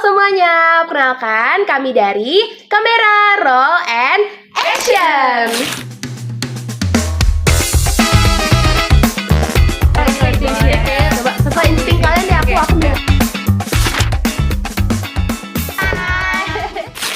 semuanya, perkenalkan kami dari Kamera Roll and Action. Coba sesuai insting kalian deh, aku deh.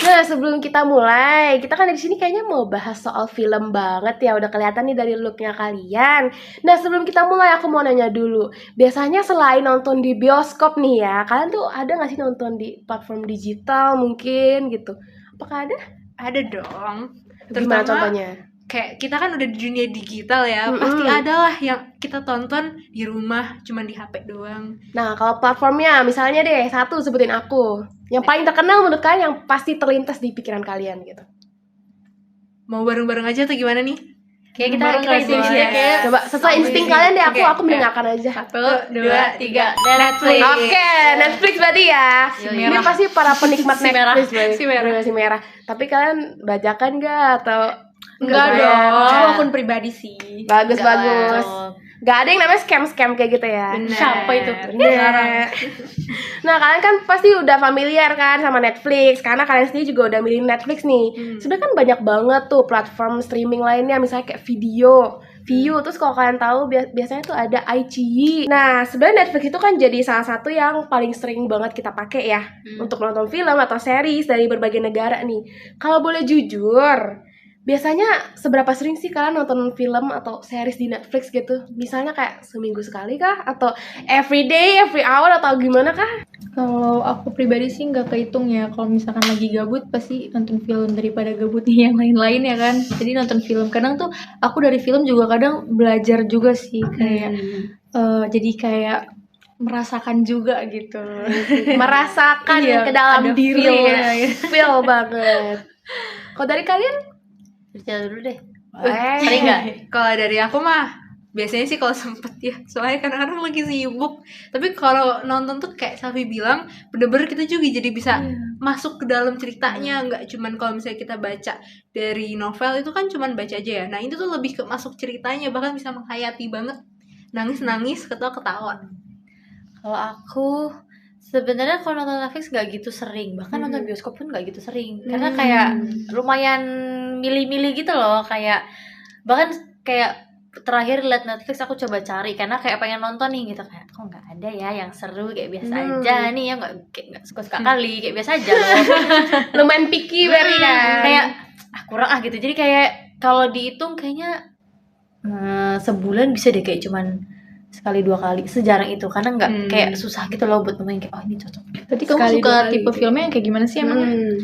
Nah, sebelum kita mulai, kita kan di sini kayaknya mau bahas soal film banget ya, udah kelihatan nih dari looknya kalian. Nah, sebelum kita mulai aku mau nanya dulu, biasanya selain nonton di bioskop nih ya, kalian tuh ada nggak sih nonton di platform digital mungkin gitu? Apakah ada? Ada dong. Gimana contohnya? Kayak kita kan udah di dunia digital ya, pasti ada lah yang kita tonton di rumah, cuman di HP doang. Nah, kalau platformnya, misalnya deh, satu sebutin aku. Yang paling terkenal menurut kalian, yang pasti terlintas di pikiran kalian gitu. Mau bareng-bareng aja atau gimana nih? Kayak kita kayak coba sesuai insting kalian deh, aku mendengarkan aja. 1, 2, 3, Netflix. Oke, Netflix berarti ya. Ini pasti para penikmat Netflix berarti. Si merah. Tapi kalian bajakan nggak atau Enggak dong. Cuma akun pribadi sih. Bagus. Gak ada yang namanya scam kayak gitu ya. Bener. Siapa itu? Bener. Nah, kalian kan pasti udah familiar kan sama Netflix, karena kalian sendiri juga udah milih Netflix nih. Sudah kan banyak banget tuh platform streaming lainnya, misalnya kayak Viu. Terus kalau kalian tahu biasanya tuh ada iQIYI. Nah, sebenarnya Netflix itu kan jadi salah satu yang paling sering banget kita pakai ya untuk nonton film atau series dari berbagai negara nih. Kalau boleh jujur, biasanya seberapa sering sih kalian nonton film atau series di Netflix gitu? Misalnya kayak seminggu sekali kah? Atau every day, every hour atau gimana kah? Kalau aku pribadi sih nggak kehitung ya. Kalau misalkan lagi gabut pasti nonton film daripada gabutnya yang lain-lain ya kan. Jadi nonton film. Kadang tuh aku dari film juga kadang belajar juga sih kayak jadi kayak merasakan juga gitu. Merasakan Iya, ke dalam ada diri feel-nya ya. Feel banget. Kalau dari kalian? Cerita dulu deh. Sering nggak? Kalau dari aku mah biasanya sih kalau sempet ya, soalnya kadang-kadang lagi sibuk. Tapi kalau nonton tuh kayak Selvi bilang, bener-bener kita juga jadi bisa masuk ke dalam ceritanya. Nggak cuman kalau misalnya kita baca dari novel itu kan cuman baca aja ya. Nah itu tuh lebih ke masuk ceritanya, bahkan bisa menghayati banget. Nangis-nangis, ketawa-ketawa. Kalau aku sebenarnya kalau nonton Netflix nggak gitu sering, bahkan nonton bioskop pun nggak gitu sering, karena kayak lumayan milih-milih gitu loh, kayak bahkan kayak terakhir liat Netflix aku coba cari karena kayak pengen nonton nih gitu, kayak kok nggak ada ya yang seru, kayak biasa aja nih ya, nggak suka kali, kayak biasa aja loh. Lumayan picky berarti kan? Kayak kurang gitu, jadi kayak kalau dihitung kayaknya sebulan bisa deh kayak cuman sekali 2 kali, sejarang itu, karena nggak kayak susah gitu loh buat nemuin kayak oh ini cocok. Berarti kamu suka tipe filmnya yang kayak gimana sih emangnya?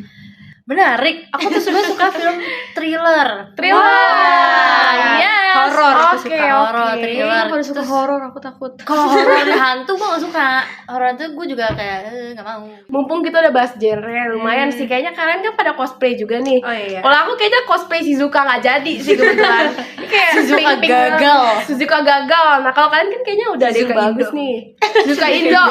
Menarik, aku tuh sebenarnya suka film thriller. Yes. Horor, aku Oke, suka horor, thriller. Aku suka horor, aku takut. Kalau horor hantu gue gak suka. Horor hantu gue juga kayak gak mau. Mumpung kita udah bahas genre, lumayan sih. Kayaknya kalian kan pada cosplay juga nih. Oh iya. Kalau aku kayaknya cosplay Shizuka nggak jadi sih kebetulan. Kayak Shizuka pink-pink gagal. banget. Shizuka gagal. Nah kalau kalian kan kayaknya udah ada yang Shizuka bagus Indo. nih. Shizuka Indo,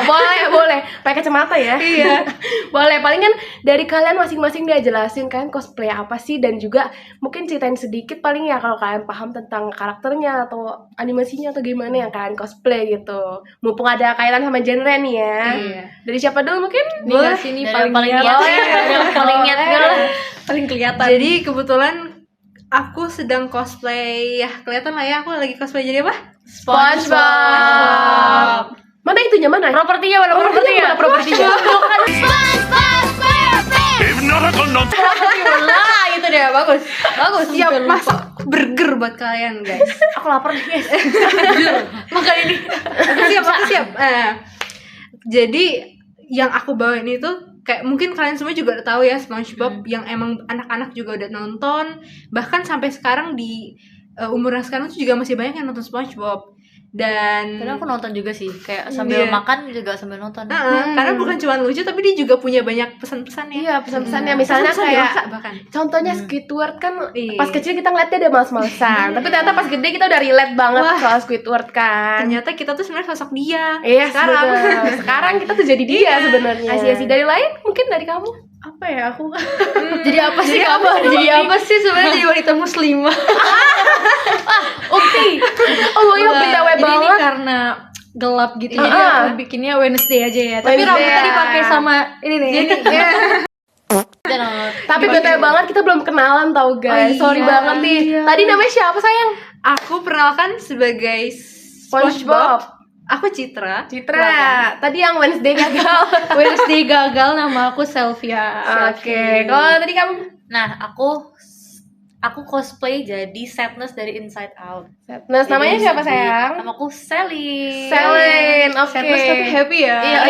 boleh. Pakai kacamata ya. Iya. Boleh. Paling kan dari kalian masing-masing dia jelasin kalian cosplay apa sih, dan juga mungkin ceritain sedikit paling ya kalau kalian paham tentang karakternya atau animasinya atau gimana yang kalian cosplay gitu. Mumpung ada kaitan sama genre nih ya. Iya. Dari siapa dulu mungkin? Nih nggak sih nih paling niat. Paling niat gue Paling kelihatan. Jadi kebetulan aku sedang cosplay, ya kelihatan lah ya aku lagi cosplay jadi apa? SpongeBob. Mana itunya mana? Propertinya mana? Propertinya. lah itu deh, bagus. Siap masak burger buat kalian guys. Aku lapar nih guys. Makan ini. Aku siap. Jadi yang aku bawain itu kayak mungkin kalian semua juga udah tahu ya, SpongeBob yang emang anak-anak juga udah nonton, bahkan sampai sekarang di umuran sekarang tuh juga masih banyak yang nonton SpongeBob. Dan Karena aku nonton juga sih, kayak sambil makan juga sambil nonton. karena bukan cuma lucu tapi dia juga punya banyak pesan-pesannya. Iya, pesan-pesannya misalnya Pesan-pesan kayak dewasa bahkan. contohnya Squidward kan Iya. pas kecil kita ngeliatnya udah males-malesan, tapi ternyata pas gede kita udah relate banget soal Squidward kan. Ternyata kita tuh sebenarnya sosok dia. Iya, sekarang. sekarang kita tuh jadi dia sebenarnya. Asih dari lain mungkin dari kamu. Apa ya aku? Jadi apa sih kamu? Jadi apa sih sebenarnya jadi wanita muslimah? Ukti. Oh iya, BTW Jadi ini banget. karena gelap gitu. Jadi Ah. aku bikinnya Wednesday aja ya. Tapi Wednesday. rambutnya dipakai sama ini nih. Tapi bete banget kita belum kenalan tau guys. Oh, Sorry iya. banget nih. Tadi namanya siapa sayang? Aku perkenalkan sebagai SpongeBob. Aku Citra. Citra. Tadi yang Wednesday gagal. Wednesday gagal, nama aku Selvia. Oke. Kalau tadi kamu Nah, aku cosplay jadi Sadness dari Inside Out. Sadness. Namanya siapa sayang? Namaku Sally. Selin. Oke. Sadness tapi happy ya. Iya,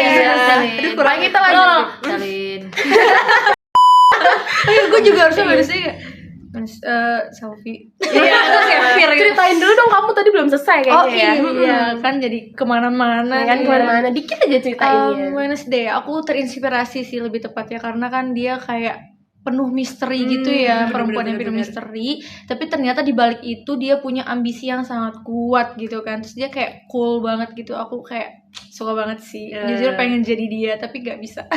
Selin. Aduh, Kurang kita lagi. Selin. Gue juga harusnya Wednesday selfie. Iya. Ceritain dulu dong, kamu tadi belum selesai Oh kayaknya ya. iya, kan jadi kemana-mana. Nah, kan iya. kemana-mana. Dikit aja ceritainnya. Wednesday, aku terinspirasi sih lebih tepatnya karena kan dia kayak penuh misteri gitu ya, perempuan yang penuh misteri. Tapi ternyata di balik itu dia punya ambisi yang sangat kuat gitu kan. Terus dia kayak cool banget gitu. Aku kayak suka banget sih. Jujur pengen jadi dia tapi gak bisa.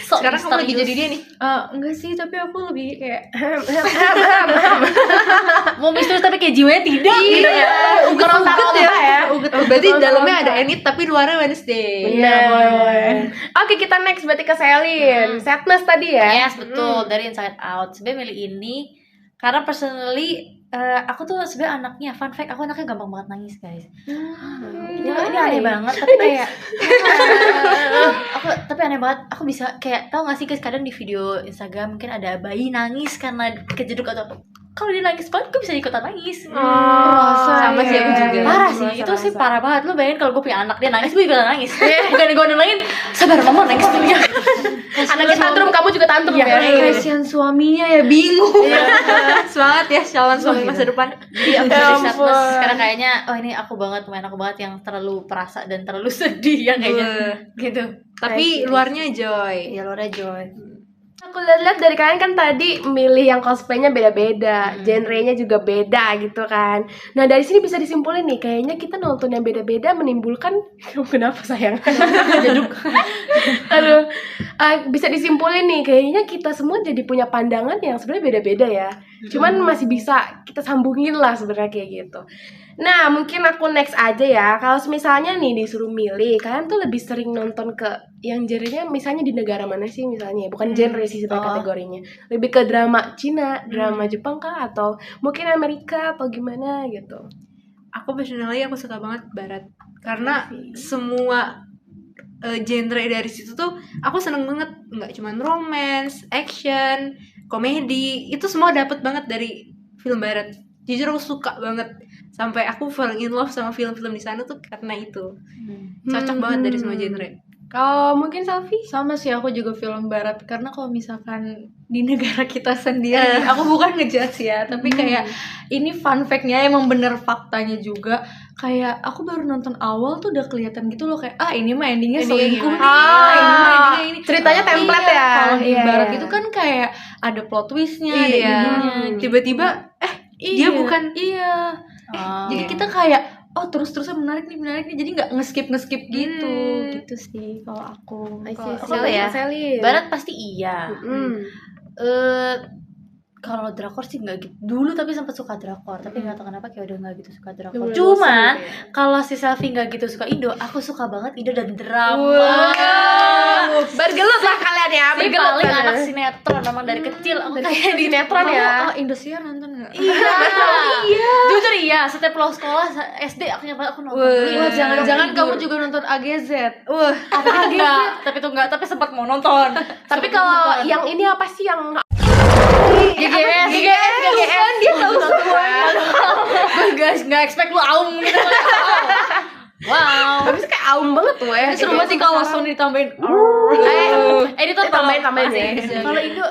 Sekarang kamu lagi jadi dia nih. Enggak sih, tapi aku lebih kayak Mau misterius tapi kayak jiwanya tidak gitu ya. Uget ya. Berarti dalamnya ada Enid tapi luarnya Wednesday. Benar. Oke, kita next berarti ke Selin. Sadness tadi ya. Yes, betul, dari Inside Out. Sebenarnya milih ini karena personally aku tuh sebenarnya anaknya, fun fact, aku anaknya gampang banget nangis guys. Ini aneh banget tapi kayak tapi aneh banget, aku bisa kayak tau gak sih guys, kadang di video Instagram mungkin ada bayi nangis karena kejeduk atau apa. Kalau dia nangis banget, gue bisa ikutan nangis. Sama sih aku juga. Parah sih, itu sih parah banget. Lu bayangin kalau gue punya anak dia nangis, gue ikutan nangis. Bukan gue nangis, sabar mama nangis dulu ya. Anaknya tantrum, kamu juga tantrum ya. kasihan suaminya ya, bingung. Semangat ya calon suami masa depan. Iya, Ya sadness. ampun. Karena kayaknya ini aku banget yang terlalu perasa dan terlalu sedih ya kayaknya. Gitu. Tapi luarnya joy. Ya Laura Joy. Aku lihat dari kalian kan tadi milih yang cosplaynya beda-beda, genrenya juga beda gitu kan. Nah dari sini bisa disimpulin nih, kayaknya kita nonton yang beda-beda menimbulkan kenapa sayang? Jeduk. Aduh, bisa disimpulin nih, kayaknya kita semua jadi punya pandangan yang sebenarnya beda-beda ya. Cuman masih bisa kita sambungin lah sebenarnya kayak gitu. Nah mungkin aku next aja ya. Kalau misalnya nih disuruh milih, kalian tuh lebih sering nonton ke yang genrenya misalnya di negara mana sih misalnya? Bukan genre sih sebenarnya kategorinya. Lebih ke drama Cina, drama Jepang kah, atau mungkin Amerika atau gimana gitu? Aku personally aku suka banget barat. Karena semua genre dari situ tuh aku seneng banget. Nggak cuman romance, action, komedi, itu semua dapet banget dari film barat. Jujur aku suka banget. Sampai aku falling in love sama film-film di sana tuh karena itu. Cocok banget dari semua genre. Kalau mungkin Selfie? Sama sih, aku juga film barat. Karena kalau misalkan di negara kita sendiri, aku bukan ngejudge ya, tapi kayak ini fun fact-nya, emang bener faktanya juga. Kayak aku baru nonton awal tuh udah kelihatan gitu loh, kayak ini mah endingnya selingkuh nih, ini mah endingnya ini. Ceritanya template Iya, ya. kalau di Iya, barat iya. itu kan kayak ada plot twist-nya, ada Iya. ininya. Tiba-tiba dia bukan. Iya. Jadi kita kayak terus-terusan menarik nih, jadi nggak ngeskip gitu. Gitu sih kalau aku. Kalau apa ya? Selin. Barat pasti iya. Hmm. Kalau drakor sih nggak gitu. Dulu tapi sempat suka drakor, tapi nggak tahu kenapa kayak udah nggak gitu suka drakor. Udah Cuman bosan ya. kalau si Selfie nggak gitu suka Indo, aku suka banget Indo dan drama. Wow. Bergelut lah kalian ya. Si Bergelut paling kan. anak sinetron emang dari kecil aku kayak Di sinetron ya. Indosiar nonton nggak? Iya. Jujur iya, setiap pulang sekolah SD aku nonton. Wah, Jangan-jangan kamu juga nonton AGZ. Enggak, tapi sempat mau nonton. Tapi kalau yang ini apa sih yang GGS dia tahu semua. Guys, nggak expect lu aum gitu. Wow. Habis kayak aum banget tuh ya. Seru banget sih kalau Sony ditambahin. Ini tuh tambahin sih. Kalau Indo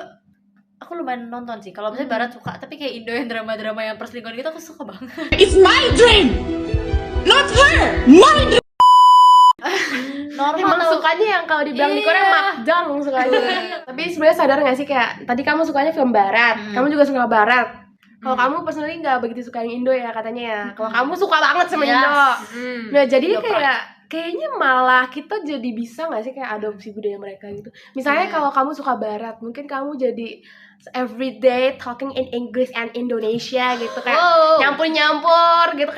aku lumayan nonton sih. Kalau misalnya Barat suka, tapi kayak Indo yang drama-drama yang perselingkuhan gitu aku suka banget. Normal Emang tau. sukanya yang kalau dibilang di Korea Iya. makjang sukanya. Tapi sebenarnya sadar nggak sih kayak tadi kamu sukanya film barat, kamu juga suka barat. Kalau kamu personally nggak begitu suka yang Indo ya katanya ya. Kalau kamu suka banget sama Yes. Indo. Nah jadi Indo kayaknya malah kita jadi bisa nggak sih kayak adopsi budaya mereka gitu. Misalnya kalau kamu suka barat, mungkin kamu jadi everyday talking in English and Indonesia gitu kayak Wow. nyampur-nyampur gitu.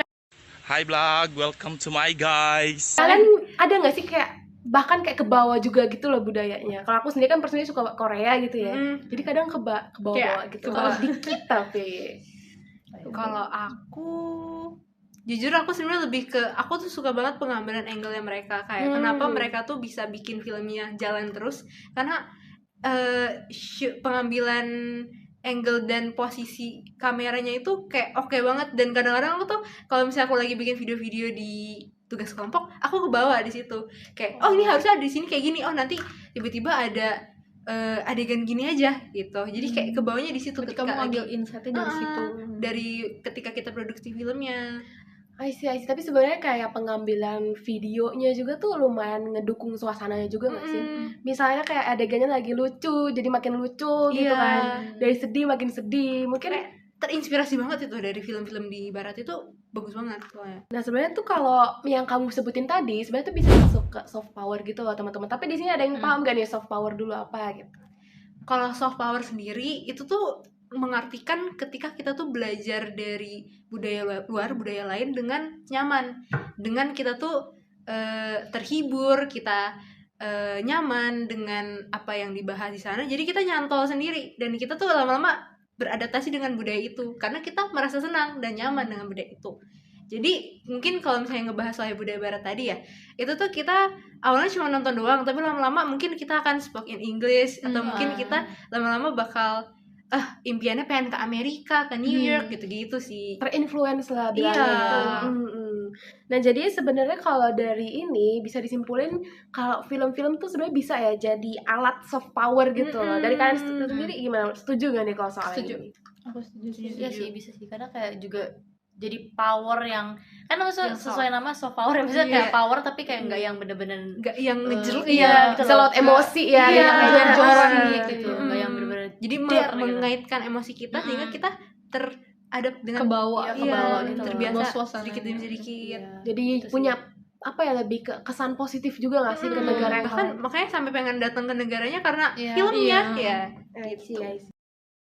Hi vlog, welcome to my guys. Kalian ada nggak sih kayak bahkan kayak ke bawah juga gitu loh budayanya? Kalau aku sendiri kan personally suka Korea gitu ya. Jadi kadang ke bawah gitu. Kalau dikit tapi Kalau aku jujur aku sebenarnya lebih ke aku tuh suka banget pengambilan angle-nya mereka, kayak kenapa mereka tuh bisa bikin filmnya jalan terus karena pengambilan angle dan posisi kameranya itu kayak oke banget. Dan kadang-kadang aku tuh kalau misalnya aku lagi bikin video-video di tugas kelompok, aku kebawa di situ kayak oh ini harusnya ada di sini kayak gini, oh nanti tiba-tiba ada adegan gini aja gitu. Jadi kayak kebawanya di situ Ketika kamu ambil insight-nya dari situ. Dari ketika kita produksi filmnya. I see. Tapi sebenarnya kayak pengambilan videonya juga tuh lumayan ngedukung suasananya juga nggak sih? Misalnya kayak adegannya lagi lucu, jadi makin lucu gitu kan. Dari sedih makin sedih. Mungkin terinspirasi banget itu dari film-film di barat itu, bagus banget soalnya. Nah sebenarnya tuh kalau yang kamu sebutin tadi sebenarnya tuh bisa masuk ke soft power gitu loh teman-teman. Tapi di sini ada yang paham gak nih soft power dulu apa gitu? Kalau soft power sendiri itu tuh mengartikan ketika kita tuh belajar dari budaya luar, budaya lain dengan nyaman, dengan kita tuh terhibur, kita nyaman dengan apa yang dibahas di sana. Jadi kita nyantol sendiri dan kita tuh lama-lama beradaptasi dengan budaya itu karena kita merasa senang dan nyaman dengan budaya itu. Jadi mungkin kalau misalnya ngebahas soal budaya barat tadi ya, itu tuh kita awalnya cuma nonton doang, tapi lama-lama mungkin kita akan speak in English atau mungkin kita lama-lama bakal impiannya pengen ke Amerika, ke New York gitu-gitu sih. Terinfluence lah bilangnya. Nah jadi sebenarnya kalau dari ini bisa disimpulin kalau film-film tuh sebenarnya bisa ya jadi alat soft power gitu loh. Dari kalian sendiri gimana? Setuju gak nih kalau soal ini? Aku setuju. Iya sih, bisa sih, karena kayak juga jadi power yang kan maksudnya sesuai nama soft power ya, maksudnya kayak power tapi kayak nggak yang bener-bener nggak yang ngejeruk gitu bisa lewat emosi ya, kayak yang joran gitu, nggak yang bener-bener jadi mengaitkan emosi kita sehingga kita teradap dengan Kebawa gitu, terbiasa sedikit demi sedikit. Jadi punya apa ya, lebih ke kesan positif juga nggak sih ke negara yang bahkan makanya sampai pengen datang ke negaranya karena filmnya ya gitu.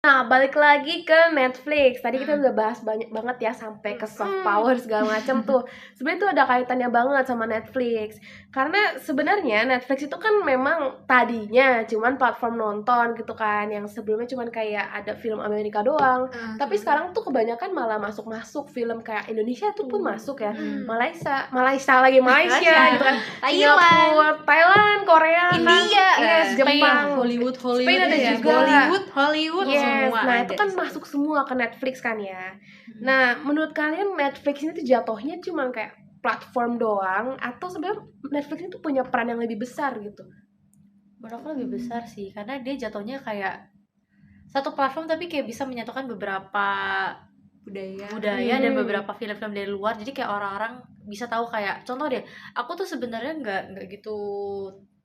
Nah, balik lagi ke Netflix. Tadi kita udah bahas banyak banget ya sampai ke soft power segala macam tuh. Sebenarnya tuh ada kaitannya banget sama Netflix. Karena sebenarnya Netflix itu kan memang tadinya cuman platform nonton gitu kan, yang sebelumnya cuman kayak ada film Amerika doang. Tapi sekarang tuh kebanyakan malah masuk film kayak Indonesia tuh pun masuk ya. Malaysia gitu kan. Thailand, Korea, India, Jepang, Hollywood Spain ada juga. Hollywood semua nah ada itu kan sih. masuk semua ke Netflix kan ya. Nah menurut kalian Netflix ini tuh jatuhnya cuma kayak platform doang atau sebenarnya Netflix itu punya peran yang lebih besar gitu? Menurut aku lebih besar sih, karena dia jatuhnya kayak satu platform tapi kayak bisa menyatukan beberapa budaya dan beberapa film-film dari luar. Jadi kayak orang-orang bisa tahu, kayak contoh deh, aku tuh sebenarnya nggak gitu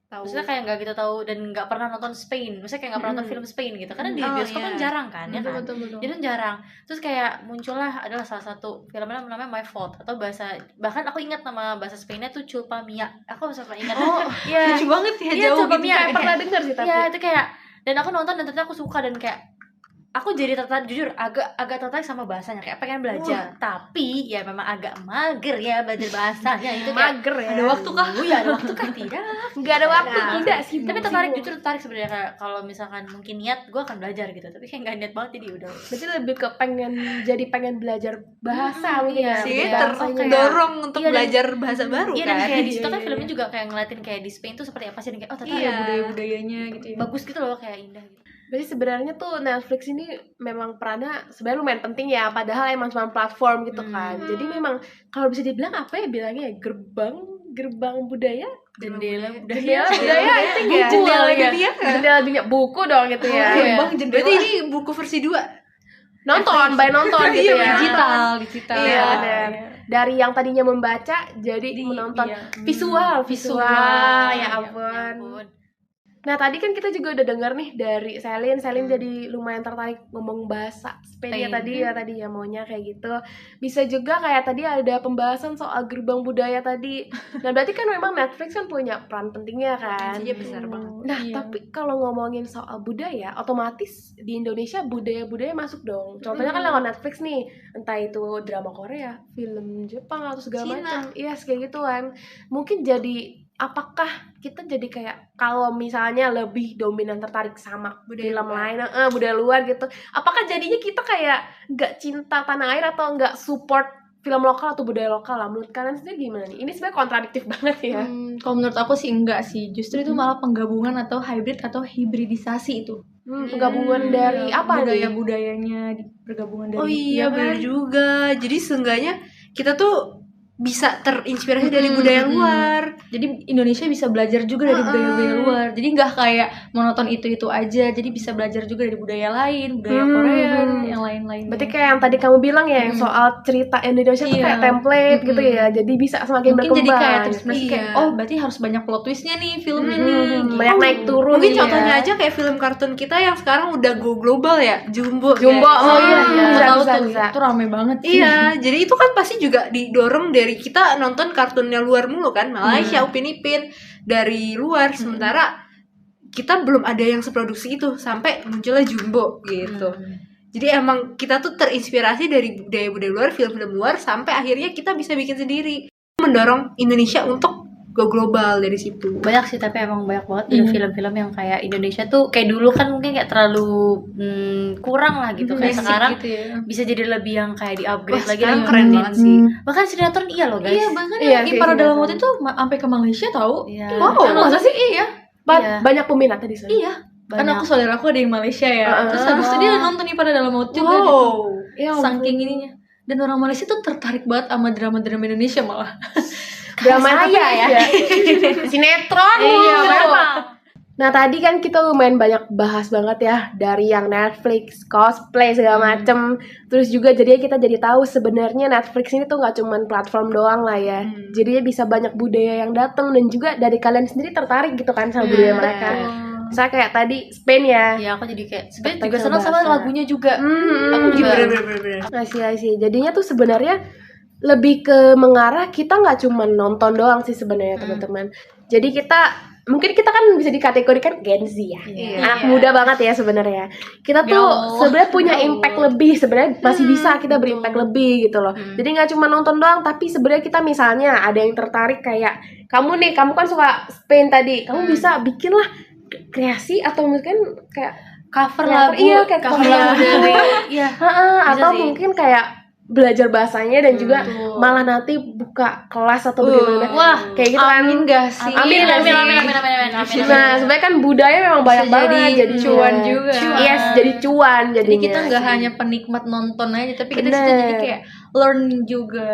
tahu, maksudnya kayak nggak gitu tahu dan nggak pernah nonton Spain, maksudnya kayak nggak pernah nonton film Spain gitu, karena di bioskop kan jarang kan, ya kan, jadi kan jarang. Terus kayak muncullah adalah salah satu filmnya namanya My Fault, atau bahkan aku ingat nama bahasa Spainnya tuh Culpa Mia, aku masih pernah ingat. Lucu banget ya, jauh Culpa gitu. Mia, Kayak pernah dengar sih tapi. Iya itu kayak, dan aku nonton dan ternyata aku suka, dan kayak aku jadi tertarik, jujur agak tertarik sama bahasanya, kayak pengen belajar. Tapi ya memang agak mager ya belajar bahasanya itu, mager ya. Ada waktu kah? Ya ada waktu kah? Tidak. Nggak ada waktu, tidak sih. Tapi jujur tertarik sebenarnya, kayak kalau misalkan mungkin niat, gue akan belajar gitu. Tapi kayak nggak niat banget, jadi udah. Berarti lebih ke pengen belajar bahasa mungkin ya. Sih, Bahasanya. terdorong untuk belajar bahasa baru iya, kan. dan kayak di situ kan filmnya juga kayak ngeliatin kayak di Spain tuh seperti apa sih, dan kayak oh ternyata ada budaya-budayanya gitu ya. bagus gitu loh, kayak indah gitu. Berarti sebenarnya tuh Netflix ini memang perannya sebenarnya lumayan penting ya, padahal emang cuma platform gitu kan. Jadi memang kalau bisa dibilang apa ya bilangnya, gerbang budaya, Jendela budaya itu ya, jendela dunia buku dong gitu ya. Berarti ini buku versi 2 nonton gitu ya, digital iya benar. Dari yang tadinya membaca jadi menonton, visual ya ampun. Nah tadi kan kita juga udah dengar nih dari Selin jadi lumayan tertarik ngomong bahasa Spain ya tadi ya maunya kayak gitu. Bisa juga kayak tadi ada pembahasan soal gerbang budaya tadi. Nah berarti kan memang Netflix kan punya peran pentingnya kan. Iya besar banget. Nah Iya. tapi kalau ngomongin soal budaya, otomatis di Indonesia budaya-budaya masuk dong. Contohnya kan lewat Netflix nih, entah itu drama Korea, film Jepang atau segala Cina. macam. Iya kayak gituan. Mungkin jadi apakah kita jadi kayak kalau misalnya lebih dominan tertarik sama Budaya film luar. lain, budaya luar gitu, apakah jadinya kita kayak nggak cinta tanah air atau nggak support film lokal atau budaya lokal lah? Menurut kalian sendiri gimana nih? Ini sebenarnya kontradiktif banget ya. Kalau menurut aku sih enggak sih. Justru itu malah penggabungan atau hybrid atau hibridisasi itu. Penggabungan dari apa nih? Budaya-budayanya bergabungan dari Oh iya kan? benar juga. Jadi seenggaknya kita tuh bisa terinspirasi dari budaya luar. Jadi Indonesia bisa belajar juga dari budaya-budaya luar. Jadi nggak kayak monoton itu aja. Jadi bisa belajar juga dari budaya lain, budaya Korea, yang lain-lain. Berarti kayak yang tadi kamu bilang ya, yang soal cerita Indonesia tuh Iya. kayak template gitu ya. Jadi bisa semakin mungkin berkembang. jadi kayak terinspirasi Iya. kayak oh berarti harus banyak plot twistnya nih film ini. Gitu. Banyak naik turun. Mungkin ya. contohnya aja kayak film kartun kita yang sekarang udah go global ya, Jumbo. Jumbo, guys. oh iya, Iya, tahu bisa, tuh. bisa. Itu rame banget sih. Iya, jadi itu kan pasti juga didorong dari kita nonton kartunnya luar mulu kan, Malaysia, Upin Ipin dari luar, sementara kita belum ada yang seproduksi itu sampai munculnya Jumbo gitu. Jadi emang kita tuh terinspirasi dari budaya-budaya luar, film-film luar, sampai akhirnya kita bisa bikin sendiri, mendorong Indonesia untuk go global dari situ. Banyak sih, tapi emang banyak banget dari film-film yang kayak Indonesia tuh kayak dulu kan mungkin kayak terlalu kurang lah gitu, kayak Basic sekarang gitu ya. bisa jadi lebih yang kayak di Wah, upgrade lagi sekarang dan keren banget sih. bahkan sinetron iya loh guys. Iya, bahkan Iya, yang kayak Ipar dalam sinetron. waktu itu sampai ke Malaysia tahu. Iya. Wow, masa sih? Iya. Iya. Banyak peminat tadi sana. Iya. Kan Banyak. aku saudara aku ada yang Malaysia ya. Terus habis itu dia nonton nih pada dalam waktu juga gitu. Wow. Ya, Saking ininya. Dan orang Malaysia tuh tertarik banget sama drama-drama Indonesia malah. drama saya ya. Sinetron. Iya, gitu. memang. Nah tadi kan kita lumayan banyak bahas banget ya, dari yang Netflix, cosplay segala macem. Terus juga jadinya kita jadi tahu sebenarnya Netflix ini tuh nggak cuman platform doang lah ya. Jadinya bisa banyak budaya yang datang, dan juga dari kalian sendiri tertarik gitu kan sama budaya mereka. Misalnya kayak tadi Spain ya. Ya aku jadi kayak sebenarnya Tertarik juga senang sama bahasa. lagunya juga. Hmm, Aku juga Bener-bener. I see. Jadinya tuh sebenarnya lebih ke mengarah kita nggak cuma nonton doang sih sebenarnya teman-teman. Jadi mungkin kita kan bisa dikategorikan Gen Z ya, anak muda banget ya sebenarnya. Kita tuh sebenarnya punya impact lebih, sebenarnya masih bisa kita berimpact lebih gitu loh. Jadi nggak cuma nonton doang, tapi sebenarnya kita misalnya ada yang tertarik kayak kamu kan suka Spain tadi, kamu bisa bikin lah kreasi atau mungkin kayak cover lagu, lagu, iya, kayak cover cover lagu dari ya. atau sih. mungkin kayak belajar bahasanya dan juga malah nanti buka kelas atau bagaimana. Wah, kayak gitu kan. Amin gak sih? Amin gak sih? Amin. Nah, sebenarnya kan budaya memang banyak Bisa banget jadi jadi cuan juga. Yes, jadi cuan Jadi jadinya. kita nggak hanya penikmat nonton aja, tapi kita Bener. situ jadi kayak learn juga.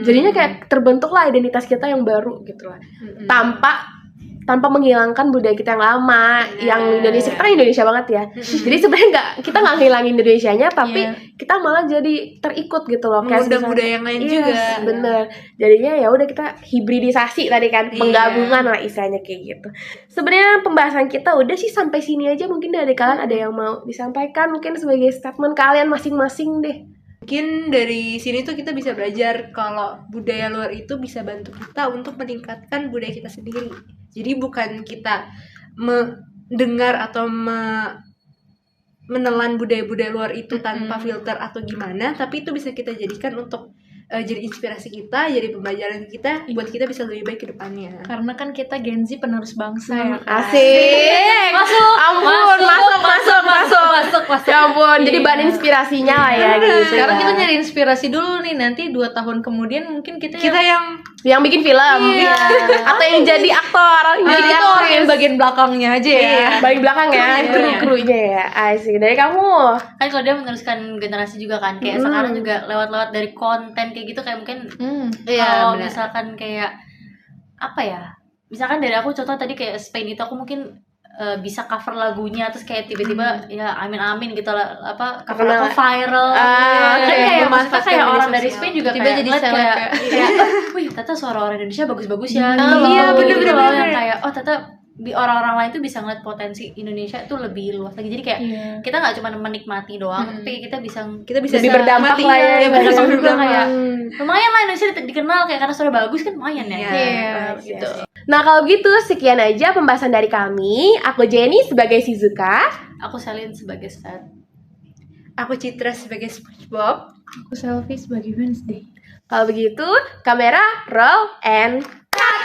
Jadinya kayak terbentuklah identitas kita yang baru gitu lah. Tanpa menghilangkan budaya kita yang lama, yang Indonesia, kita kan Indonesia banget ya. Jadi sebenarnya kita nggak ngilangin Indonesianya, tapi kita malah jadi terikut gitu loh. Kayak Mengundang misalnya- budaya yang lain Yes, juga. bener. Jadinya ya udah kita hibridisasi tadi kan, penggabungan lah istilahnya kayak gitu. Sebenarnya pembahasan kita udah sih sampai sini aja. Mungkin dari kalian ada yang mau disampaikan, mungkin sebagai statement kalian masing-masing deh. Mungkin dari sini tuh kita bisa belajar kalau budaya luar itu bisa bantu kita untuk meningkatkan budaya kita sendiri. Jadi bukan kita mendengar atau menelan budaya-budaya luar itu tanpa filter atau gimana, tapi itu bisa kita jadikan untuk jadi inspirasi kita, jadi pembelajaran kita buat kita bisa lebih baik ke depannya. Karena kan kita Gen Z penerus bangsa ya kan. Asik. Ampun, masuk. Masuk. Ya ampun, jadi bahan inspirasinya lah ya gitu. Sekarang ya. kita nyari inspirasi dulu nih, nanti 2 tahun kemudian mungkin kita yang bikin film, atau yang jadi aktor, jadi orang yang bagian belakangnya aja ya. bagian belakang ya, kru-krunya ya. Asik. Dari kamu? Kan kalau dia meneruskan generasi juga kan, kayak sekarang juga lewat-lewat dari konten kayak gitu, kayak mungkin kalau misalkan kayak apa ya, misalkan dari aku contoh tadi kayak Spain itu aku mungkin bisa cover lagunya, terus kayak tiba-tiba ya amin gitu lah, apa cover Terkenal. aku viral Oke. kayak maksudnya Memanfaatkan kayak media orang dari sosial. Spain juga Tiba kayak jadi ngeliat seleb kayak wih ternyata suara orang Indonesia bagus-bagus ya Iya, gitu bener-bener. loh, yang kayak oh ternyata orang-orang lain tuh bisa ngeliat potensi Indonesia tuh lebih luas lagi. Jadi kayak kita nggak cuma menikmati doang, tapi kita bisa Lebih berdampak lah ya, Iya, ibaratnya. berdampak juga kayak lumayan lah Indonesia dikenal kayak karena sudah bagus kan lumayan ya. Iya, Gitu. Nah kalau gitu sekian aja pembahasan dari kami. Aku Jenny sebagai Shizuka. Aku Selin sebagai Stat. Aku Citra sebagai SpongeBob. Aku selfie sebagai Wednesday. Kalau begitu, kamera roll and cut.